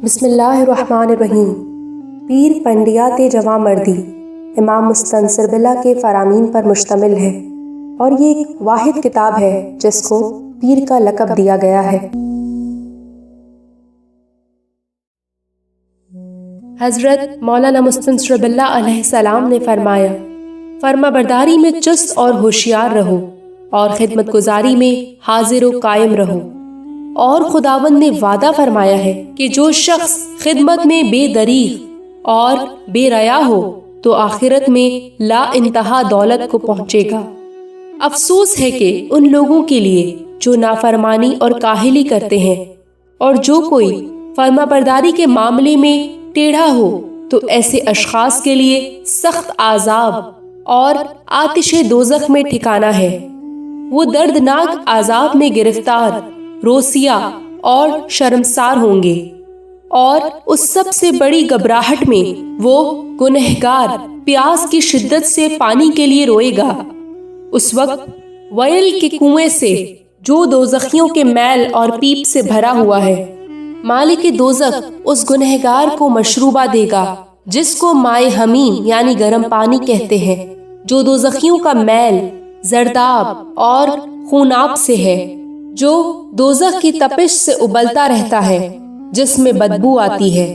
بسم اللہ الرحمن الرحیم۔ پیر پنڈیات جواں مردی امام مستنصر باللہ کے فرامین پر مشتمل ہے اور یہ ایک واحد کتاب ہے جس کو پیر کا لقب دیا گیا ہے۔ حضرت مولانا مستنصر باللہ علیہ السلام نے فرمایا، فرما برداری میں چست اور ہوشیار رہو اور خدمت گزاری میں حاضر و قائم رہو، اور خداوند نے وعدہ فرمایا ہے کہ جو شخص خدمت میں بے دریغ اور بے ریا ہو تو آخرت میں لا انتہا دولت کو پہنچے گا۔ افسوس ہے کہ ان لوگوں کے لیے جو نافرمانی اور کاہلی کرتے ہیں، اور جو کوئی فرما برداری کے معاملے میں ٹیڑھا ہو تو ایسے اشخاص کے لیے سخت عذاب اور آتش دوزخ میں ٹھکانہ ہے۔ وہ دردناک عذاب میں گرفتار، روسیا اور شرمسار ہوں گے، اور اس سب سے بڑی گھبراہٹ میں وہ گنہگار پیاس کی شدت سے پانی کے لیے روئے گا۔ اس وقت ویل کے کنویں سے جو دوزخیوں کے میل اور پیپ سے بھرا ہوا ہے، مالک دوزخ اس گنہگار کو مشروبہ دے گا جس کو مائے حمیم یعنی گرم پانی کہتے ہیں، جو دوزخیوں کا میل، زرداب اور خوناب سے ہے، جو دوزخ کی تپش سے ابلتا رہتا ہے، جس میں بدبو آتی ہے۔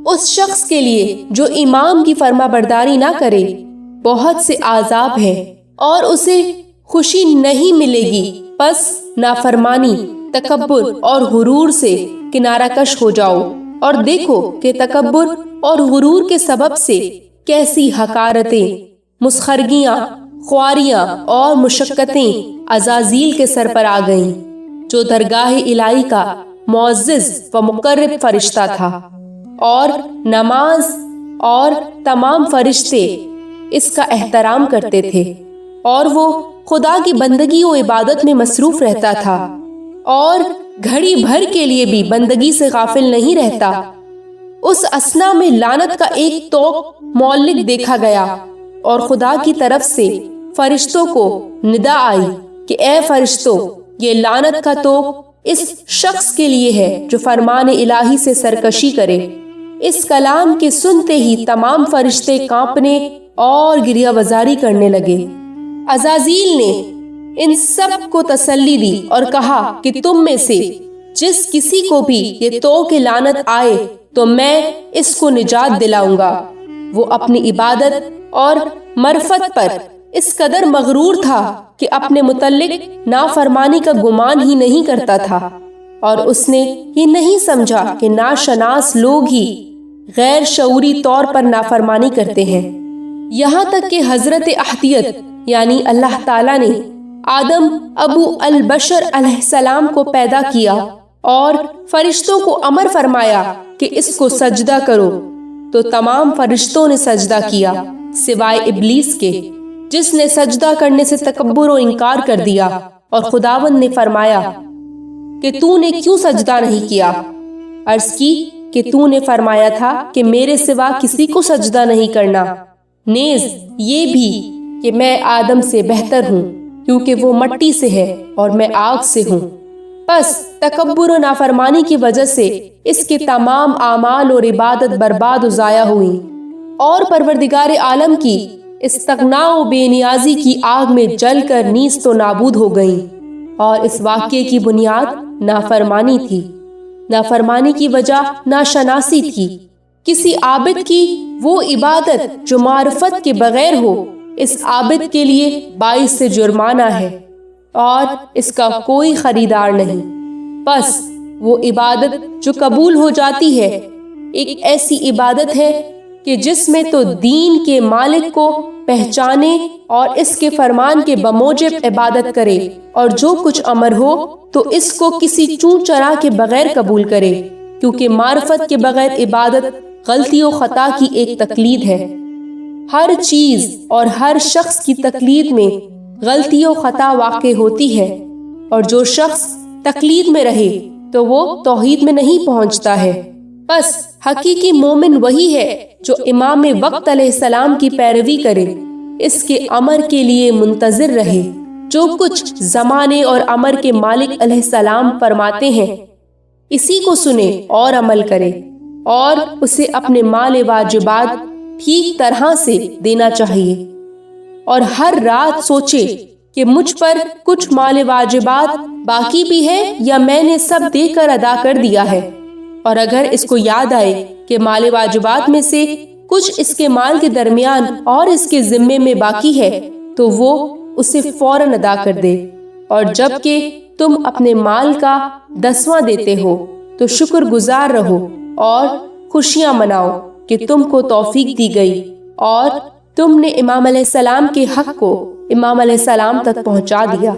اس شخص کے لیے جو امام کی فرما برداری نہ کرے بہت سے عذاب ہیں اور اسے خوشی نہیں ملے گی، پس نافرمانی، تکبر اور غرور سے کنارہ کش ہو جاؤ اور دیکھو کہ تکبر اور غرور کے سبب سے کیسی حقارتیں، مسخرگیاں، خواریاں اور مشقتیں عزازیل کے سر پر آ گئیں، جو درگاہ الہی کا معزز و مقرب فرشتہ تھا، اور نماز اور تمام فرشتے اس کا احترام کرتے تھے، اور وہ خدا کی بندگی و عبادت میں مصروف رہتا تھا اور گھڑی بھر کے لیے بھی بندگی سے غافل نہیں رہتا۔ اس اثنا میں لعنت کا ایک طوق معلق دیکھا گیا اور خدا کی طرف سے فرشتوں کو ندا آئی کہ اے فرشتوں، یہ لعنت کا طوق اس شخص کے لیے ہے جو فرمان الہی سے سرکشی کرے۔ اس کلام کے سنتے ہی تمام فرشتے کانپنے اور گریہ وزاری کرنے لگے۔ عزازیل نے ان سب کو تسلی دی اور کہا کہ تم میں سے جس کسی کو بھی یہ طوق لعنت آئے تو میں اس کو نجات دلاؤں گا۔ وہ اپنی عبادت اور معرفت پر اس قدر مغرور تھا کہ اپنے متعلق نافرمانی کا گمان ہی نہیں کرتا تھا، اور اس نے یہ نہیں سمجھا کہ ناشناس لوگ ہی غیر شعوری طور پر نافرمانی کرتے ہیں، یہاں تک کہ حضرت احدیت یعنی اللہ تعالیٰ نے آدم ابو البشر علیہ السلام کو پیدا کیا اور فرشتوں کو امر فرمایا کہ اس کو سجدہ کرو، تو تمام فرشتوں نے سجدہ کیا سوائے ابلیس کے، جس نے سجدہ کرنے سے تکبر و انکار کر دیا، اور خداوند نے فرمایا کہ تو نے کیوں سجدہ نہیں کیا؟ عرض کی کہ تو نے فرمایا تھا کہ میرے سوا کسی کو سجدہ نہیں کرنا، نیز یہ بھی کہ میں آدم سے بہتر ہوں کیونکہ وہ مٹی سے ہے اور میں آگ سے ہوں۔ پس تکبر و نافرمانی کی وجہ سے اس کے تمام اعمال اور عبادت برباد و ضائع ہوئی، اور پروردگار عالم کی استغنا و بے نیازی کی آگ میں جل کر نیست و نابود ہو گئیں، اور اس واقعے کی بنیاد نافرمانی تھی۔ نافرمانی کی وجہ ناشناسی تھی۔ کسی عابد کی وہ عبادت جو معرفت کے بغیر ہو، اس عابد کے لیے باعث جرمانہ ہے اور اس کا کوئی خریدار نہیں۔ بس وہ عبادت جو قبول ہو جاتی ہے ایک ایسی عبادت ہے کہ جس میں تو دین کے مالک کو پہچانے اور اس کے فرمان کے بموجب عبادت کرے، اور جو کچھ امر ہو تو اس کو کسی چون چرا کے بغیر قبول کرے، کیونکہ معرفت کے بغیر عبادت غلطی و خطا کی ایک تقلید ہے۔ ہر چیز اور ہر شخص کی تقلید میں غلطی و خطا واقع ہوتی ہے، اور جو شخص تقلید میں رہے تو وہ توحید میں نہیں پہنچتا ہے۔ بس حقیقی مومن وہی ہے جو امام وقت علیہ السلام کی پیروی کرے، اس کے امر کے لیے منتظر رہے، جو کچھ زمانے اور امر کے مالک علیہ السلام فرماتے ہیں اسی کو سنے اور عمل کرے۔ اور اسے اپنے مال واجبات ٹھیک طرح سے دینا چاہیے، اور ہر رات سوچے کہ مجھ پر کچھ مال واجبات باقی بھی ہے یا میں نے سب دے کر ادا کر دیا ہے، اور اگر اس کو یاد آئے کہ مال واجبات میں سے کچھ اس کے مال کے درمیان اور اس کے ذمے میں باقی ہے تو وہ اسے فوراً ادا کر دے، اور جب کہ تم اپنے مال کا 10واں دیتے ہو تو شکر گزار رہو اور خوشیاں مناؤ کہ تم کو توفیق دی گئی اور تم نے امام علیہ السلام کے حق کو امام علیہ السلام تک پہنچا دیا۔